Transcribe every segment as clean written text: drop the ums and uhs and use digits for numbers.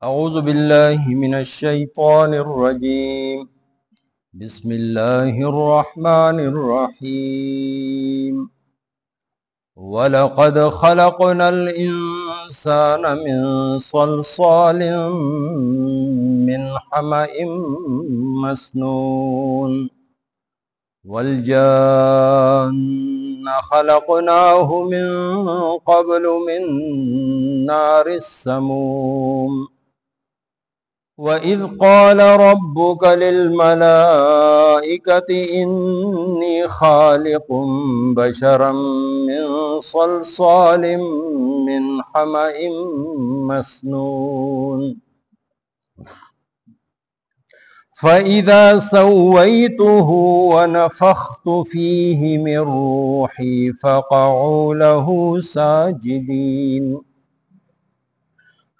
أعوذ بالله من الشيطان الرجيم بسم الله الرحمن الرحيم ولقد خلقنا الإنسان من صلصال من حمأ مسنون والجان خلقناه من قبل من نار السموم وإذ قال ربك للملائكة إني خالق بشرا من صلصال من حمأ مسنون فإذا سويته ونفخت فيه من روحي فقعوا له ساجدين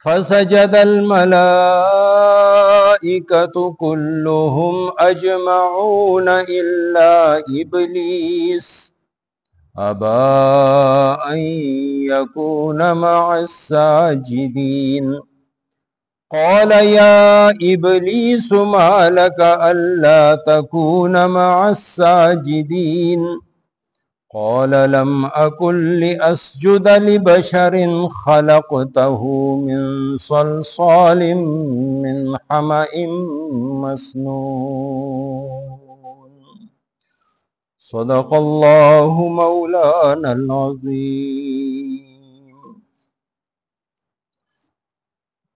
فسجد الملائكة كلهم أجمعون إلا إبليس أبى أن يكون مع الساجدين قال يا إبليس ما لك ألا تكون مع الساجدين قال لم أكن لأسجد لبشر خلقته من صلصال من حمأ مسنون صدق الله مولانا العظيم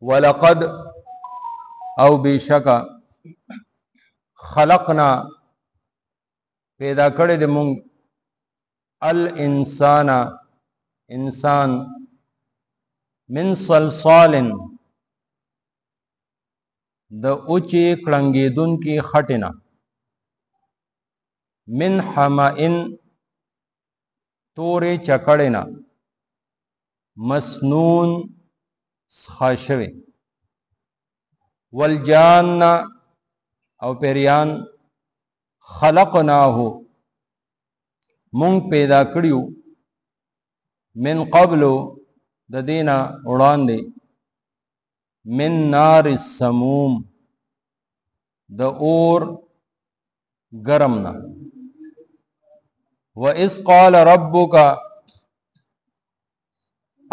ولقد او بشکا خلقنا پیدا کړی د مونږ الانسان انسان من صلصال د اوچې کړنګېدون کې خټینا من حمائن تورې چکړینا مسنون خاشوي والجان او پیریان خلقناه مونږ پیدا کړیو من قبل د دینا وړاندې من نار السموم د اور ګرمنا وَإِذْ قَالَ رَبُّكَ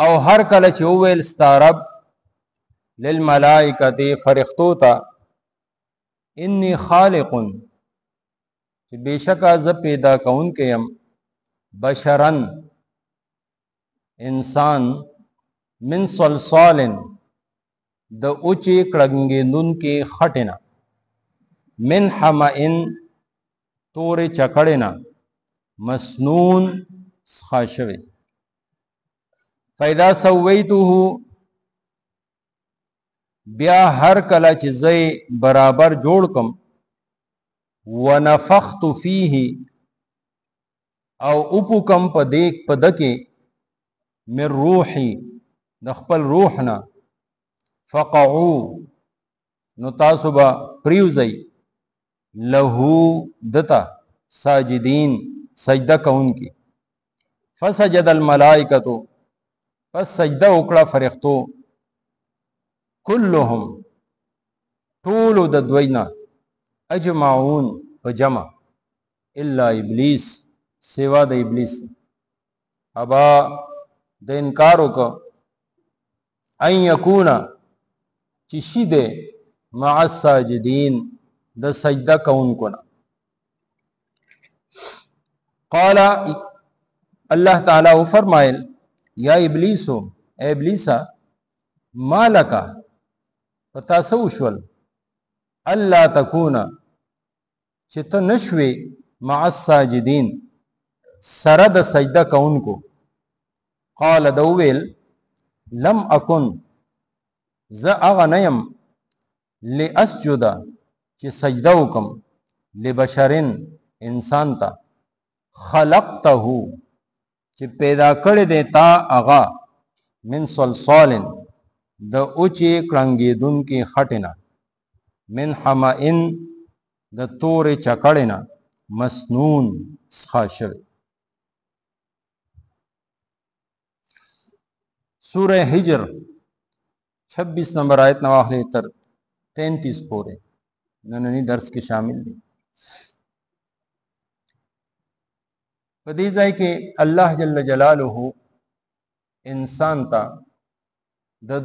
او هر کله چې وویل ستا رب للملائکة فرښتو ته انی خالق چې بېشکه زه پیدا کوونکی یم بشرن انسان من صلصال د اوچې کړنګېدونکې خټې نه من حمئن تورې چکړې نه مسنون څښا شوی فإذا سويته بیا هر کله چې زه برابر جوړ کم ونفخت فيه او اوپو کم په دکې من روحي د خپل روحنا فقعوا نو تاسو به پریوزئ له دتا ساجدین سجده کوونکی فسجد الملائکتو پس سجده وکړه فرښتو كلهم طول د دوینا اجمعون په جمع الا ابلیس سوا د ابلیس ابا د انکار وکړه ان یکونا چې شي د مع الساجدین د سجده کوونکو نه قال الله تعالی فرمایل یا ابلیسو اے ابلیسا ما لکا پتا سو شول الله تکونا چې ته نشوي مع الساجدین سره د سجده کوونکو قال دویل لم اکن ز اغه نیم لاسجد چې سجده وکم لبشرن انسان ته خلقته چې پیدا کړی دی تا اغا من صلصال د اوچې کړنګېدونکې خټې نه من حمئن د تورې چکړې نه مسنون څښا شوی سورہ ہجر 26 نمبر آیت نه واخلئ تر 33 پورې نننی درس کې شامل دي. په دې ځای کې الله جل جلاله انسان ته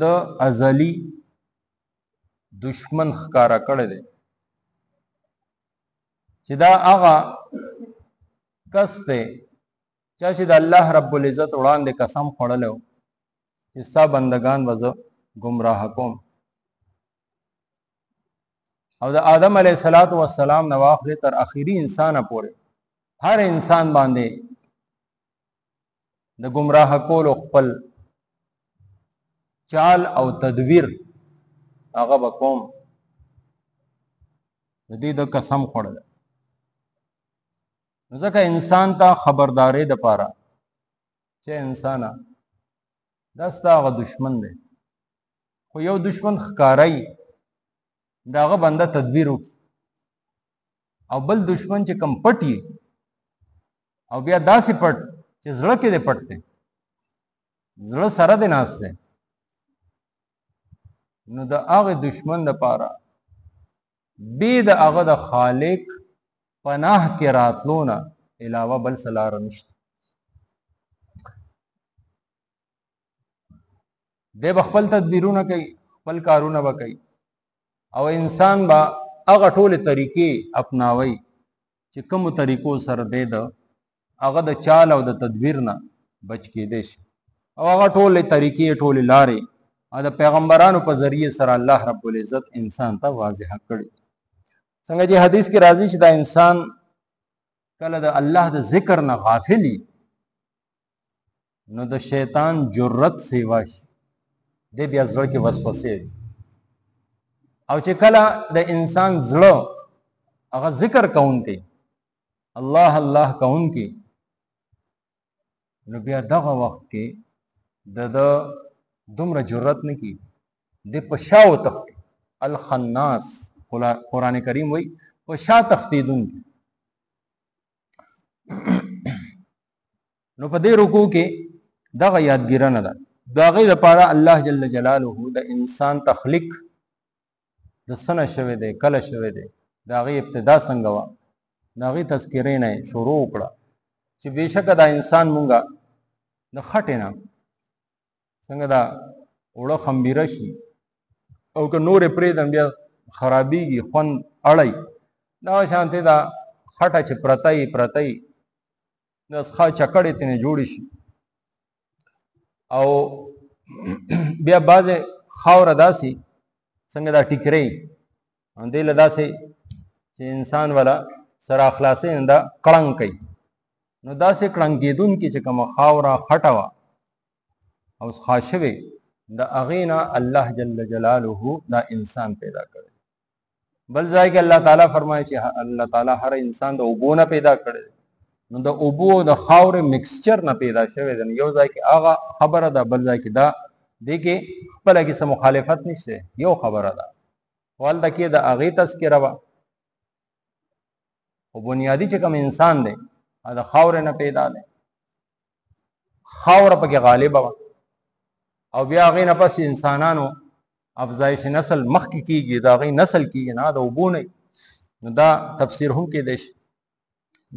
د ازلی دشمن ښکارا کړی دی چې دا هغه کس دی چې د الله رب العزت وړاندې قسم خوړلی و چې ستا بندگان به زه ګمراه کوم. او د آدم علیه السلام نه واخلې تر اخري انسانه پورې هر انسان باندې د ګمراه کولو خپل چال او تدبیر هغه به کوم. د دې د قسم خوړلی ځکه انسان ته خبرداري دپاره چې انسانه دا ستا هغه دشمن دی، خو یو دشمن ښکاری د هغه بنده تدبیر وکړي، او بل دشمن چې کم پټ یي او بیا داسې پټ چې زړه کې دی پټ دی، زړه سره دی ناست دی، نو د هغه دشمن دپاره بې د هغه د خالق پناه کې راتلو نه علاوه بل څه لاره نشته. دی به خپل تدبیرونه کوي، خپل کارونه به کوي، او انسان به هغه ټولې طریقې اپناوي چې کومو طریقو سره دی د هغه د چال او د تدبیر نه بچ کېدی شي. او هغه ټولې طریقې ټولې لارې د پیغمبرانو په ذریعه سره الله رب العزت انسان ته واضحه کړي. څنګه چې حدیث کې راځي چې دا انسان کله د الله د ذکر نه غافلی نو د شیطان جرأت سیوا شي، دی بیا زړه کې وسوسې، او چې کله د انسان زړه هغه ذکر کوونکی الله الله کوونکی نو بیا دغه وخت کې د دومره جرأت نه کیږي، دی په شاو تختی. الخناس قرآن کریم وی په شا تختیدونکی. نو په دې رکوع کې دغه یادګیرنه ده. د هغې لپاره الله جل جلاله د انسان تخلیق د څه نه شوی دی، کله شوی دی، د هغې ابتدا څنګه وه، د هغې تذکرې نه یې شروع وکړه چې بېشکه دا انسان مونږه د خټې نه څنګه دا اوړه خمبیره شي او که نورې پرېږدم بیا خرابېږي، خوند اړی، دغه شانتې دا خټه چې پرته یي د څښا چکړې ترې جوړې شي. او بیا بعضې خاوره داسې څنګه دا ټیکرۍ دې له داسې چې انسان والا سره اخلاصې نه دا کړنګ کوي، نو داسې کړنګ کېدونکې چې کومه خاوره خټه وه او څښا شوې، د هغې نه الله جل جلاله دا انسان پیدا کړی. بل ځای کې الله تعالی فرمایي چې الله تعالی هر انسان د اوبو نه پیدا کړی، نو د اوبو او د خاورې مکسچر نه پیدا شوی دی. یو ځای کې هغه خبره ده، بل ځای کې دا دی کې خپله کې څه مخالفت نشته، یو خبره ده. خو هلته کې د هغې تذکره وه، خو بنیادي چې کوم انسان دی د خاورې نه پیدا دی، خاوره پکې غالبه وه، او بیا هغې نه پس انسانانو افزایش نسل مخکې کېږي، د هغې نسل کېږي نه د اوبو نه. نو دا تفسیر هم کېدی شي.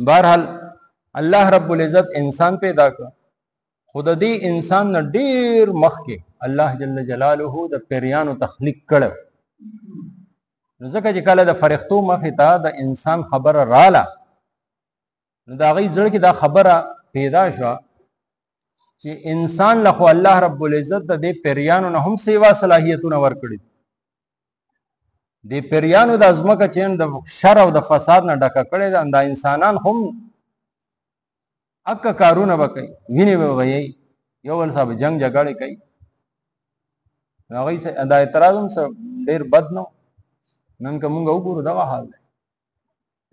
بهرحال الله رب العزت انسان پیدا کړ، خو د دې انسان نه ډېر مخکې الله جل جلاله د پیریانو تخلیق کړی. نو ځکه چې کله د فرښتو مخې ته د انسان خبره راله، نو د هغې زړه کې دا خبره پیدا شوه چې انسان له خو الله رب العزت د دې پیریانو نه هم سیوا صلاحیتونه ورکړي. د پیریانو د ځمکه چې د شر او د فساد نه ډکه کړې ده، دا انسانان هم اکه کارونه به کوي، وینې به ویي، یو بل سره به جنګ جګړې کوي. هغوی دا اعتراض هم ډېر بد نه و. نن که مونږ وګورو دغه حال دی.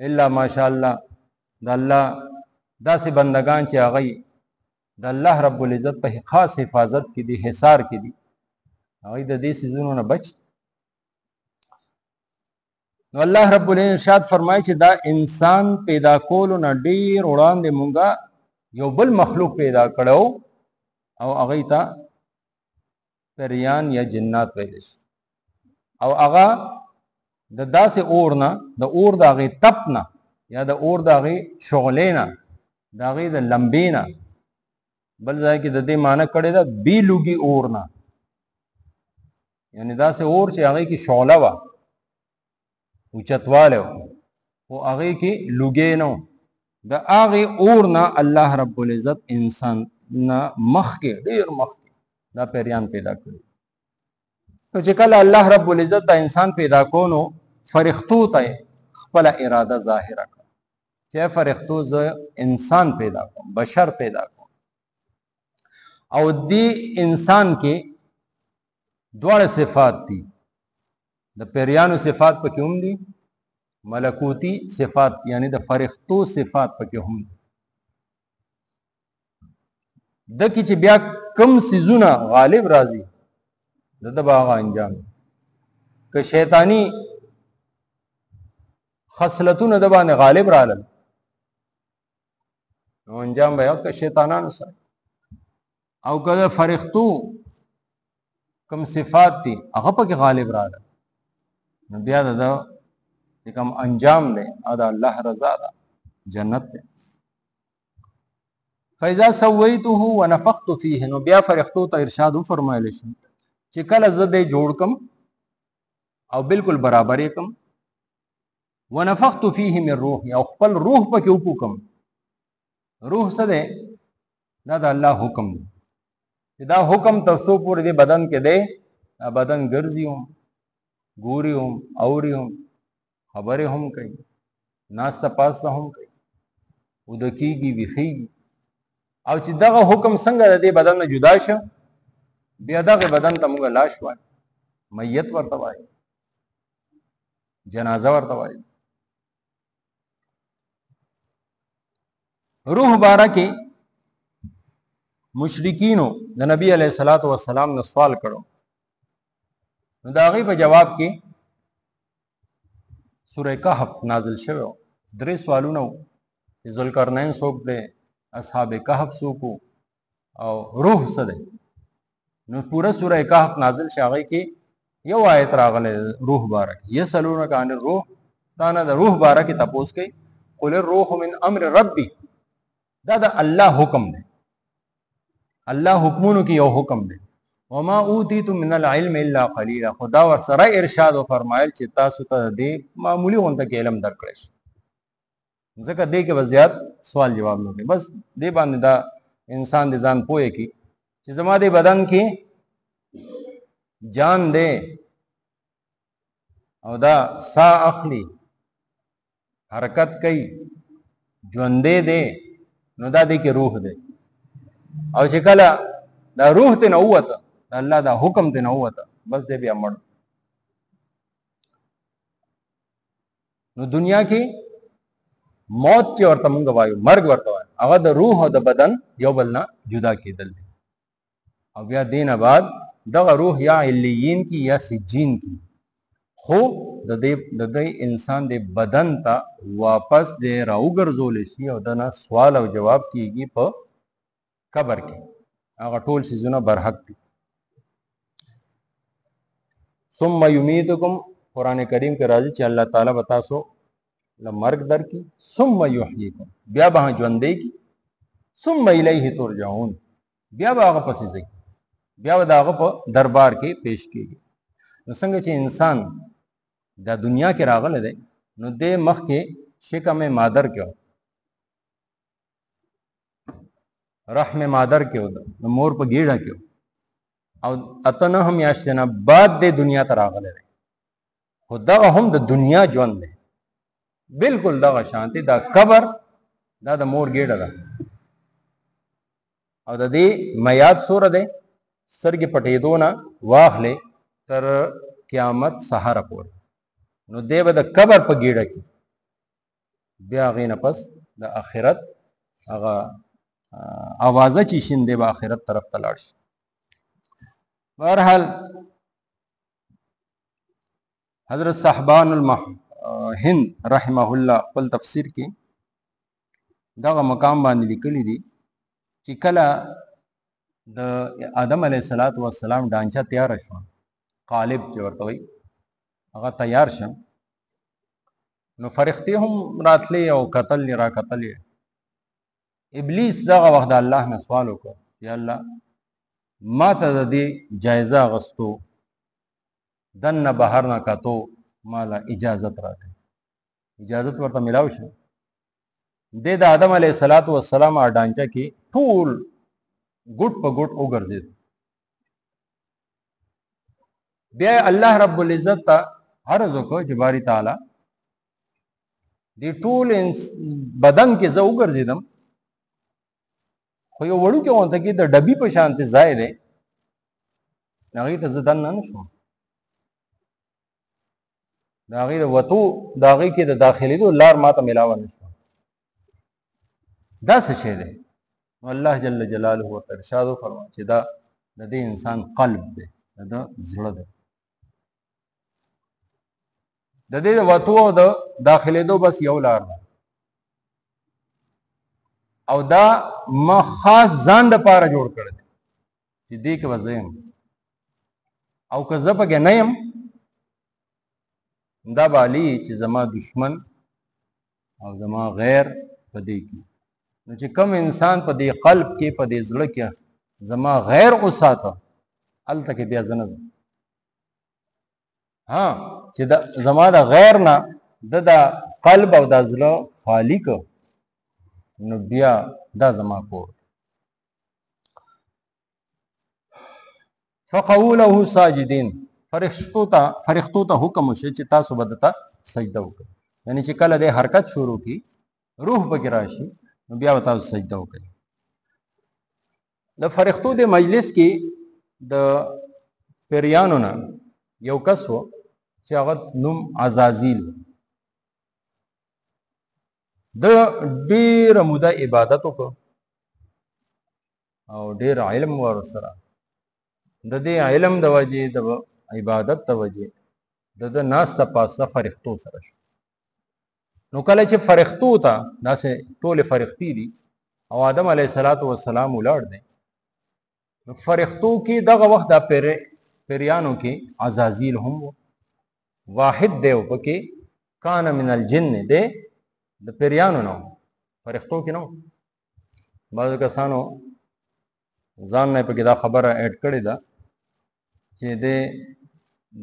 الا ماشاءالله د الله داسې بندگان چې هغوی د الله رب العزت په خاص حفاظت کې دي، حصار کې دي، هغوی د دې څیزونو نه بچ. نو الله رب العزت ارشاد فرمایي چې دا انسان پیدا کولو نه ډېر وړاندې مونږه یو بل مخلوق پیدا کړو او هغوی ته پریان یا جنات ویل شي او هغه د داسې اور نه د اور د هغې تپ نه یا د اور د هغې شغلې نه د هغې د لمبې نه بل ځای کې د دې معنی کړې ده بې لوګي اور نه یعنی داسې اور چې هغې کې شعله وه اوچتوالی و خو هغې کې لوګې نه و د هغې اور نه الله رب العزت انسان نه مخکې ډېر مخکې دا پیریان پیدا کړي نو چې کله الله رب العزت دا انسان پیدا کو نو فرښتو ته خپله اراده ظاهره کړه چې فرښتو زه انسان پیدا کوم بشر پیدا کوم او دې انسان کې دواړه صفات دي د پیریانو صفات پکې هم دي ملکوتی صفات یعنی د فرښتو صفات پکې هم دي د کې چې بیا کم سیزونه غالب راځي د به هغه انجام که شیطانی خصلتونه د باندې غالب رالل نو انجام به که شیطانانو سره او که د فرښتو کم صفات دي هغه پکې غالب رالل نو بیا د کوم انجام دی او د الله رضا ده جنت دی فاذا سويته ونفخت فيه نو بیا فرښتو ته ارشاد وفرمایلی شي چې کله زه دې جوړ کم او بالکل برابر یې کم ونفخت فيه من روحي او خپل روح پکې وپوکم روح څه دی دا د الله حکم دی چې دا حکم تر څو پورې دې بدن کې دی دا بدن ګرځي هم ګوري هم اوري هم خبرې هم کوي ناسته پاسته هم کوي وده کېږي ویښېږي او چې دغه حکم څنګه د دې بدن نه جدا شه بیا دغه بدن ته موږ لاش وایو میت ورته وایو جنازه ورته وایو روح باره کې مشرکینو د نبی علیه الصلاۃ والسلام نه سوال کړو نو د هغې په جواب کې سوره کهف نازل شوی و 3 سوالونه و چې ذوالقرنین څوک دی اصحاب کهف څوک او روح څه دی نو پوره سوره کهف نازل شي هغې کې یو آیت راغلی روح باره کې یسألونک عن الروح تا نه د روح باره کې تپوس کوي قل الروح من امر ربي دا د الله حکم دی الله حکمونو کې یو حکم دی وما اوتیتم من العلم الا قلیلا خدا ورسره ارشاد و فرمایل چې تاسو ته دې معمولی غونډه کې علم درکړی شي ځکه دې کې به زیات سوال جواب نه کوي بس دې باندې دا انسان دې ځان پوهه کی چې زما دې بدن کې جان دې او دا سا اخلي حرکت کوي ژوندې دې نو دا دې کې روح دې او چې کله دا روح ته نه ووته الله دا حکم ته نه ووته بس دې بیا مړ نو دنیا کې موت چې ورته مونږ وایو مرګ ورته وایو هغه د روح او د بدن یو بل نه جدا کېدل دي او بیا دینه بعد دغه روح یا علیین کی یا سجین کی خو د دې انسان د بدن ته واپس دې راوګرځول شي او دنه سوال او جواب کیږي په قبر کې هغه ټول سيزونه برحق دي ثم یمیتکم قران کریم کې راځي چې الله تعالی بتا سو مرګ در کی ثم یحییکم بیا به ژوندې کی ثم الیه ترجعون بیا به هغه پسې ځي بیا به هغه په دربار کې پیش کیږي نو څنګه چې انسان دا دنیا کې راغله ده نو د مخ کې شکم مادر کې رحم مادر کې ودا نو مور په ګیړه کې او اتنه هم یاشنه بعد د دنیا ته راغله ده خدا هم د دنیا ژوند ده بالکل دا شانتي دا قبر دا د مور ګیډه ده او د دې میاد سور ده سرګ پټېدو نه واخلې تر قیامت سحر پورې نو دیو د قبر په ګیډه کې بیا غینه پس د آخرت هغه اوازه چې شین دی به آخرت طرف ته لاړ شي بهرحال حضرت صاحبان هند رحمه الله خپل تفسیر کې دغه مقام باندې لیکلي دي چې کله د آدم علیه السلام ډانچه تیار شو، قالب چې ورته وایي هغه تیار شو، نو فرښتې هم راتلې او کتل را کتل. ابلیس دغه وخت د الله نه سوال وکړ یا الله ما ته د دې جایزه اغستو دنه بهر نه کتو مالا اجازت راکړه. اجازت ورته ملاو شو. د آدم علیه السلام ډانچه کې ټول ګوټ په ګوټ وګرځېد. بیا الله رب العزت ته عرض وکړ چې باری تعالی دې ټول بدن کې زه وګرځېدم، خو یو وړوکی غونته کې د ډبي په شانتې ځای دی، هغې ته زه دننه نه شوم، د هغې د وتو د هغې کې د داخلېدو لار ما ته میلاوه نه شوه. دا څه شی دی؟ نو الله جل جلاله ورته ارشاد وفرمایه چې دا د دې انسان قلب دی، د ده زړه دی. د دې د وتو او د داخلېدو بس یو لار ده، او دا ما خاص ځان دپاره جوړ کړی دی چې دې کې به زه یم، او که زه پکې نه یم دا به علي چې زما دشمن او زما غیر په دې کې. نو چې کوم انسان په دې قلب کې په دې زړه کې زما غیر وساته هلته کې بیا زه نه ځم. ها چې زما د غیر نه د قلب او د زړه خالی که نو بیا دا زما کور. فقعوا له ساجدین، فرښتو ته حکم وشي چې تاسو به دته سجده وکړئ. یعنی چې کله د حرکت شروع کی روح پکې راشي نو بیا به تاسو سجده وکړئ. د فرښتو د مجلس کې د پیریانو نه یو کس و چې هغه نوم عزازیل، د ډېره موده عبادت وکړ او ډېر علم ورسره. د دې علم د وجې د عبادت د وجې د ناسته پاسته فرښتو سره شو. نو کله چې فرښتو ته داسې ټولې فرښتې دي او آدم علیه السلام ولاړ دی، نو فرښتو کې دغه وخت دا پیریانو کې عزازیل هم و، واحد دی و پکې کان من الجن دی، د پیریانو نه فرښتو کې نه و. بعضو کسانو ځان نه پکې دا خبره ایډ کړې ده چې دی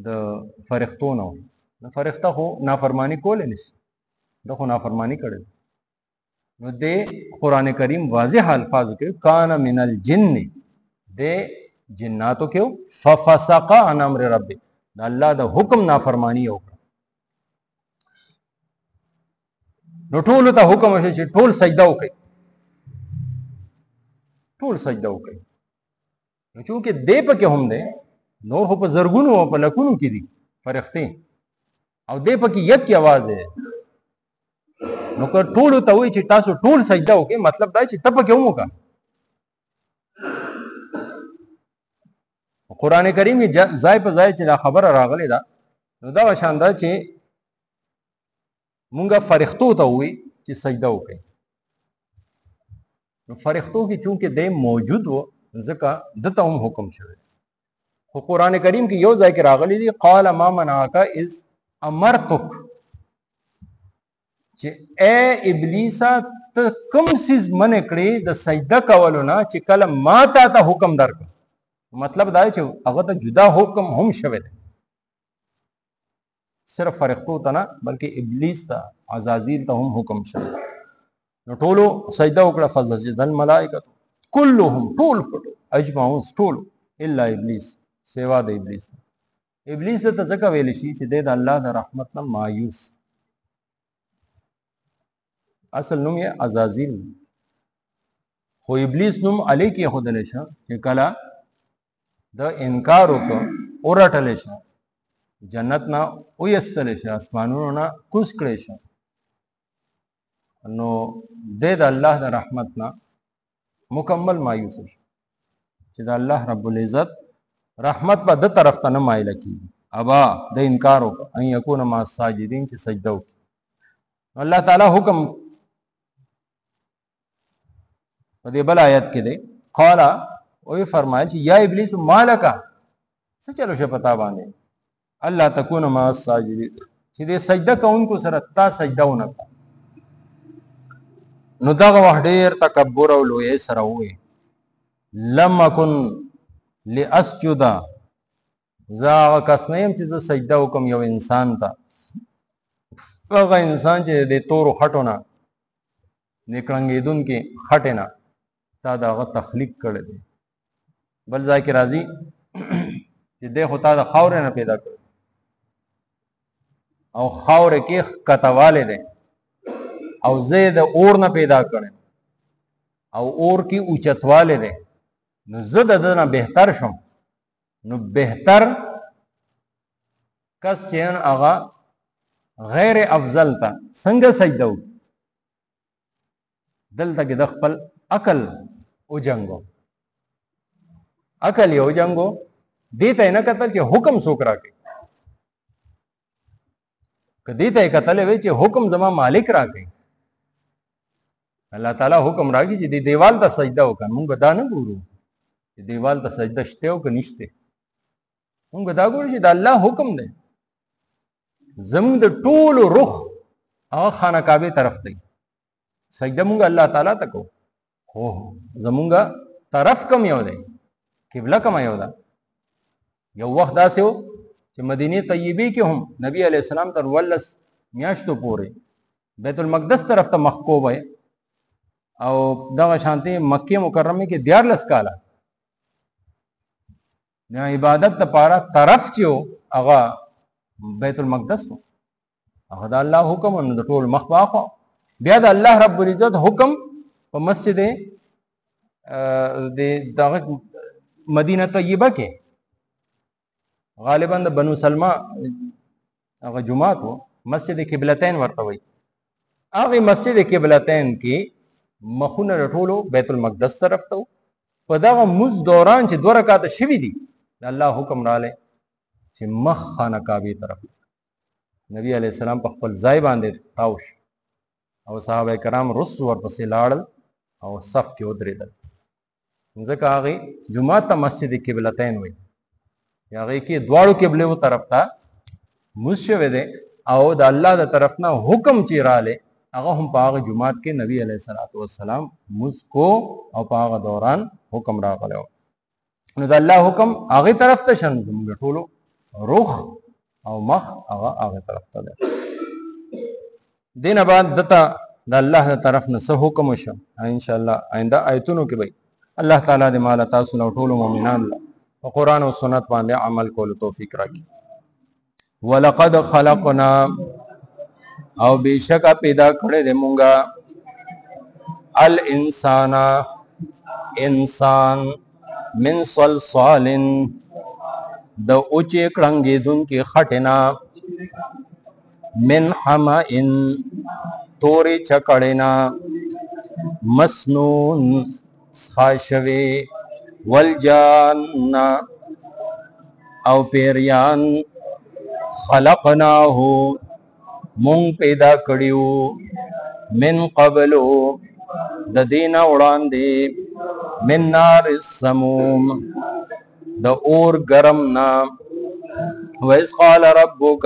د فرښتو نه و. نو فرښته خو نافرمانی کولی نشي، ده خو نافرمانی کړې. نو دی قرآن کریم واضح الفاظو کې کان من الجن دی جناتو کې ففسق عن امر ربه، د الله د حکم نافرمانی وکړه. نو ټولو ته حکم وشي چې ټول سجده وکړي، ټول سجده وکړي. نو چونکې دی پکې هم دی، نور خو په زرګونو او په لکونو کې دي فرښتې، او دی پکې یک کی आवाज دی. نو که ټولو ته وایي چې تاسو ټول سجده وکړئ، مطلب دا چې ته پکې هم وکړه. قرآن کریم ځای په ځای چې دا خبره راغلې ده، نو دا شان ده چې مونږه فرښتو ته وایي چې سجده وکړئ. نو فرښتو کې چونکې دی موجود و ځکه دته هم حکم شوی. خو قرآن کریم کې یو ځای کې راغلی دی قال ما منعک اذ امرتک، چې اے ابلیسا ته کوم څیز منع کړې د سجده کولو نه چې کله ما تا ته حکم درکړ. مطلب دا چې هغه ته جدا حکم هم شوی دی، صرف فرښتو ته نه بلکې ابلیس ته عزازیل ته هم حکم شوی. نو ټولو سجده وکړه فسجد الملائکه کلهم، ټول پټو اجمعون ټول الا ابلیس، سوا د ابلیس. ابلیس ته ځکه ویل شي چې د الله د رحمت نه مایوس، اصل نوم یې عزازیل، خو ابلیس نوم علی کې خودلی شه چې کله د انکار وکړه ورټلی شه، جنت نه ویستلی شه، اسمانونو نه کوز کړی شه، نو د الله د رحمت نه مکمل مایوس شي چې د الله رب العزت رحمت به د طرف ته نه مایله کېږي. ابا د انکار وکړه ان یکون مع الساجدین چې سجده وکړي. الله تعالی حکم په دې بل آیت کې دی قال وی فرمایل چې یا ابلیس مالکا څه چلو شه پتا باندې الله تکون ما الساجدین چې دې سجده کوونکو سره تا سجده ونه نو دغه وخت ډېر تکبر او لوی سره وې لم اكن لاسجد زا کس نه يم چې زه سجده وکم یو انسان ته هغه انسان چې د تورو خټو نه نکړنګېدونکې خټې نه تا د هغه تخلیق کړی دی بل ځای کې راځي چې دی خو تا د خاورې نه پیدا کړی او خاورې کې کتوالی دی او زه د اور نه پیدا کړی او اور کې اوچتوالی دی نو زه د ده نه بهتر شم نو بهتر کس چې هغه غیر افضل ته څنګه سجده وکړي دلته کې د خپل عقل وجنګو عقل یې وجنګو دې ته یې نه کتل چې حکم څوک راکوي که دې ته یې کتلی وی چې حکم زما مالک راکوي الله تعالی حکم راکړي چې دې دیوال ته سجده وکړه مونږ دا نه ګورو چې دیوال ته سجده شته او که نشته مونږ دا ګورو چې د الله حکم دی زمونږ د ټولو رخ هغه خانه کعبې طرف دی سجده مونږ الله تعالی ته کوو خو زمونږ طرف کم یو دی قبله کم یو ده یو وخت داسې و چې مدینې طیبې کې هم نبی علیه السلام تر 19 میاشتو پورې بیت المقدس طرف ته مخکوب وی او دغه شانتي مکې مکرمه کې 14 کاله د عبادت لپاره طرف چې و هغه بیت المقدس و هغه د الله حکم نو د ټول مخ واخوا بیا د الله رب العزت حکم په مسجد د دغه مدینه طیبه کې غالبا د بنو سلمہ هغه جمعات و مسجد قبلتین ورته وایي هغه مسجد قبلتین کې مخونه ټولو بیت المقدس طرف ته په دغه مز دوران چې 2 رکعات شوي دي د الله حکم رالی چې مخ خانه کعبې طرف نبی علیه السلام په خپل ځای باندې تاو شو او صحابه کرام رس ورپسې لاړل او صف کې ودرېدل ځکه هغې جومات ته مسجد قبلتین وایي هغې کې دواړو قبلو طرف ته مز شوی دی او د الله د طرف نه حکم چې رالی هغه هم په هغه جومات کې نبی علیه السلام مز کو او په هغه دوران حکم راغلی و نو د الله حکم هغې طرف ته شه نو زموږ ټولو رخ او مخ هغه طرف ته دی دې نه بعد دته د الله د طرف نه څه حکم وشو انشاءالله آینده آیتونو کې به الله تعالی دې ماله تاسو له ټولو مؤمنانو له په قرآن او سنت باندې عمل کولو توفیق راکړي ولقد خلقنا او بېشکه پیدا کړی دی مونږه الانسان انسان من صلصال د اوچې کړنګېدونکې خټې نه من حمئن تورې چکړې نه مسنون څښا شوې والجان او پیریان خلقناه مونږ پیدا کړیو من قبلو د دینه وړاندې من نار السموم د اور ګرم نه وإذ قال ربک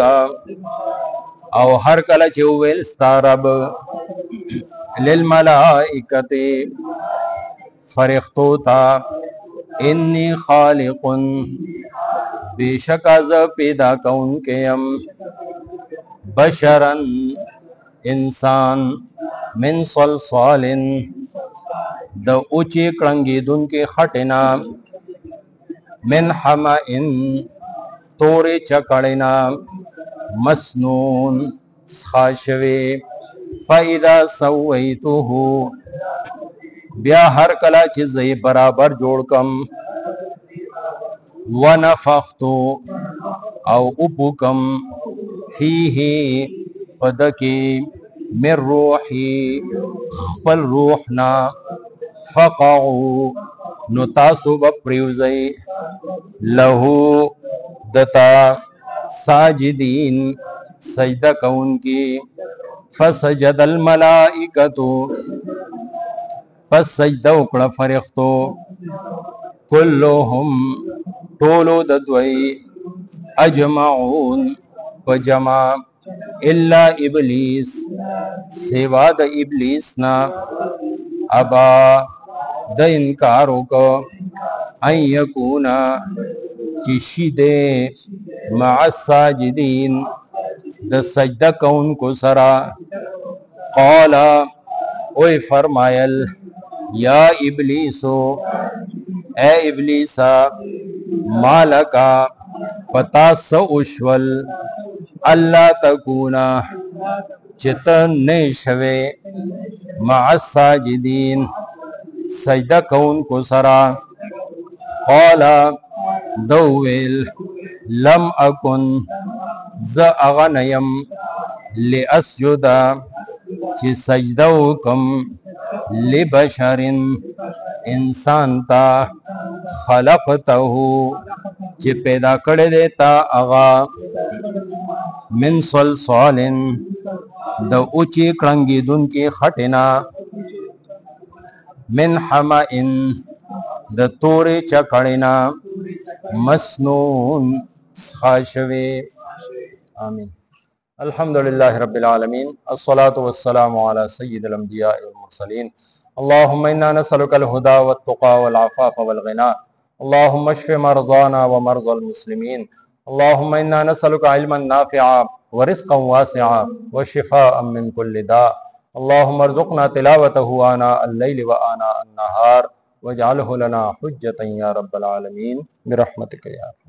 او هر کله چې ویل ستا رب للملائکة فرښتو ته انی خالق بېشکه زه پیدا کوونکی یم بشرا انسان من صلصال د اوچې کړنګېدونکې خټې نه من حمئن تورې چکړې نه مسنون څښا شوې فاذا سویته بیا هر کله چې زه یې برابر جوړ کم ونفختو او اپوکم فیه پدکی من روحی خپل روحنا فقعو نو تاسو به پریوزئ له دتا ساجدین سجده کونکی فسجد الملائکتو پس سجده وکړه فرښتو كلهم طولو ددوي اجمعون وجمع الا ابلیس سوا د ابلیس نا ابا د انکار وکړو ان یکونا چې شي دې مع الساجدین د سجده کوونکو سره قال اوی فرمایل یا ابلیسو اے ابلیسا مالکا پتا سوشول اللہ تکونا چتن نشوے مع الساجدین سجدہ کون کو سرا قال دوویل لم اکن ز اغنیم لاسجدا چی سجدہ کم لبشرن انسان تا خلقته چی پیدا کړی دیتا اغا من صلصالن د اوچی کړنګی دن کی خټینا من حمائن د تورې چکړینا مسنون خاشوی آمین. الحمد لله رب العالمين الصلاة والسلام على سيد الأنبياء والمرسلين اللهم إنا نسألك الهدى والتقى والعفاف والغنى اللهم اشف مرضانا ومرضى المسلمين اللهم إنا نسألك علما نافعا ورزقا واسعا وشفاء من كل داء اللهم ارزقنا تلاوته آناء الليل وآناء النهار واجعله لنا حجة يا رب العالمين برحمتك يا رب.